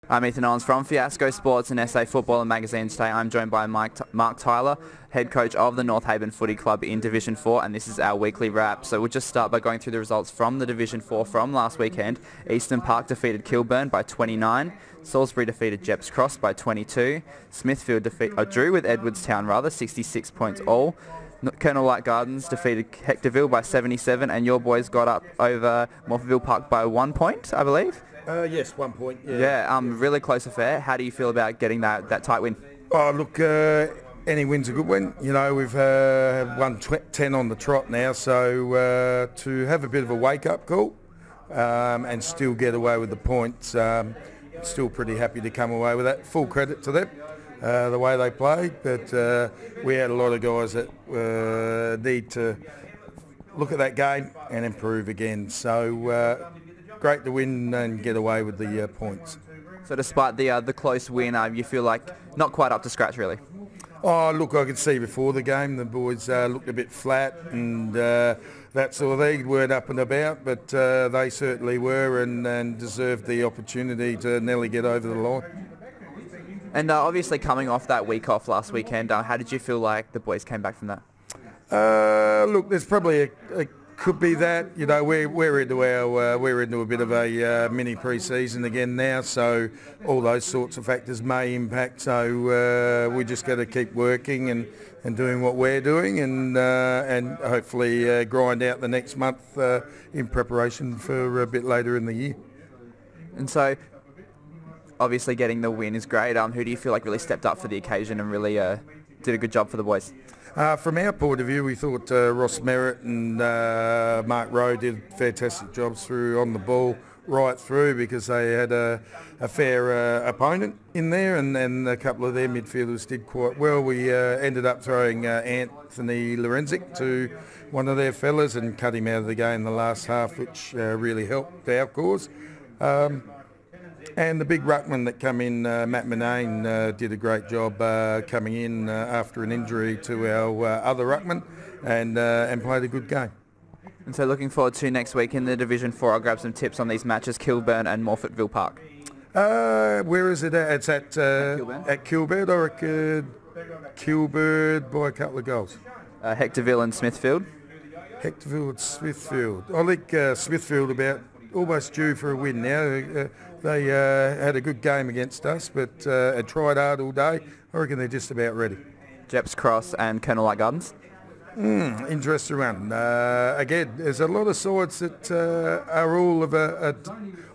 I'm Ethan Owens from Fiasco Sports and SA Football and Magazine. Today I'm joined by Mark Tylor, head coach of the North Haven Footy Club in Division 4, and this is our weekly wrap. So we'll just start by going through the results from the Division 4 from last weekend. Eastern Park defeated Kilburn by 29, Salisbury defeated Jeps Cross by 22, Smithfield drew with Edwardstown 66 points all. Colonel Light Gardens defeated Hectorville by 77, and your boys got up over Morphettville Park by 1 point, I believe. Yes, 1 point. Yeah, really close affair. How do you feel about getting that tight win? Oh, look, any win's a good win. You know, we've won 10 on the trot now, so to have a bit of a wake-up call and still get away with the points, still pretty happy to come away with that. Full credit to them, the way they played, but we had a lot of guys that need to look at that game and improve again. So great to win and get away with the points. So despite the close win, you feel like not quite up to scratch, really? Oh, look, I could see before the game the boys looked a bit flat and that sort of thing, weren't up and about, but they certainly were and deserved the opportunity to nearly get over the line. And obviously coming off that week off last weekend, how did you feel like the boys came back from that? Look, there's probably could be that, you know, we're into a bit of a mini pre-season again now, so all those sorts of factors may impact. So we just got to keep working and doing what we're doing, and hopefully grind out the next month in preparation for a bit later in the year. And so, obviously getting the win is great. Who do you feel like really stepped up for the occasion and really did a good job for the boys? From our point of view, we thought Ross Merritt and Mark Rowe did fantastic jobs on the ball right through, because they had a fair opponent in there, and a couple of their midfielders did quite well. We ended up throwing Anthony Lorenzic to one of their fellas and cut him out of the game in the last half, which really helped our cause. And the big ruckman that come in, Matt Manane, did a great job coming in after an injury to our other ruckman, and played a good game. And so looking forward to next week in the Division 4, I'll grab some tips on these matches, Kilburn and Morphettville Park. Where is it at? It's at Kilburn, or Kilburn by a couple of goals. Hectorville and Smithfield. Hectorville and Smithfield. I think Smithfield about almost due for a win now. They had a good game against us, but had tried hard all day. I reckon they're just about ready. Jeps Cross and Colonel Light Gardens. Interesting one. Again, there's a lot of sides that are all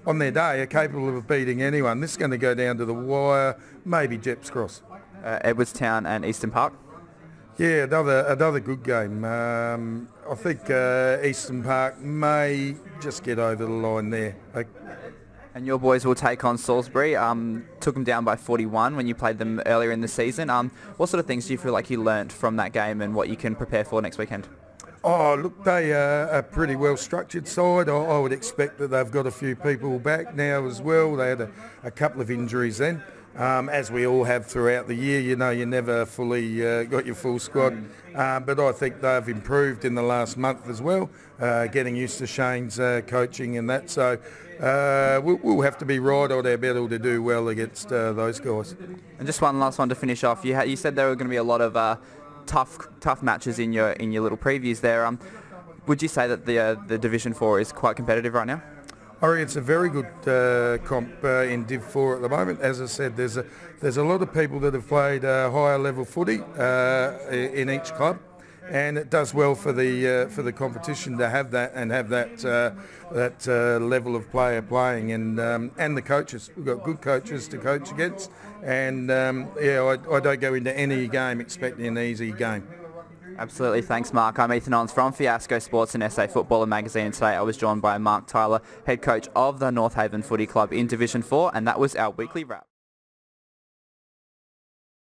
on their day are capable of beating anyone. This is going to go down to the wire. Maybe Jeps Cross. Edwardstown and Eastern Park. Yeah, another good game. I think Eastern Park may just get over the line there. And your boys will take on Salisbury. Took them down by 41 when you played them earlier in the season. What sort of things do you feel like you learnt from that game and what you can prepare for next weekend? Oh, look, they are a pretty well-structured side. I would expect that they've got a few people back now as well. They had a couple of injuries then. As we all have throughout the year, you know, you never fully got your full squad. But I think they've improved in the last month as well, getting used to Shane's coaching and that. So we'll have to be right on our mettle to do well against those guys. And just one last one to finish off. You said there were going to be a lot of tough matches in your little previews there. Would you say that the Division 4 is quite competitive right now? I reckon it's a very good comp in Div 4 at the moment. As I said, there's a lot of people that have played higher level footy in each club, and it does well for the competition to have that and have that level of player playing, and the coaches. We've got good coaches to coach against, and I don't go into any game expecting an easy game. Absolutely. Thanks, Mark. I'm Ethan Owens from Fiasco Sports and SA Football and Magazine. Today I was joined by Mark Tylor, head coach of the North Haven Footy Club in Division 4, and that was our weekly wrap.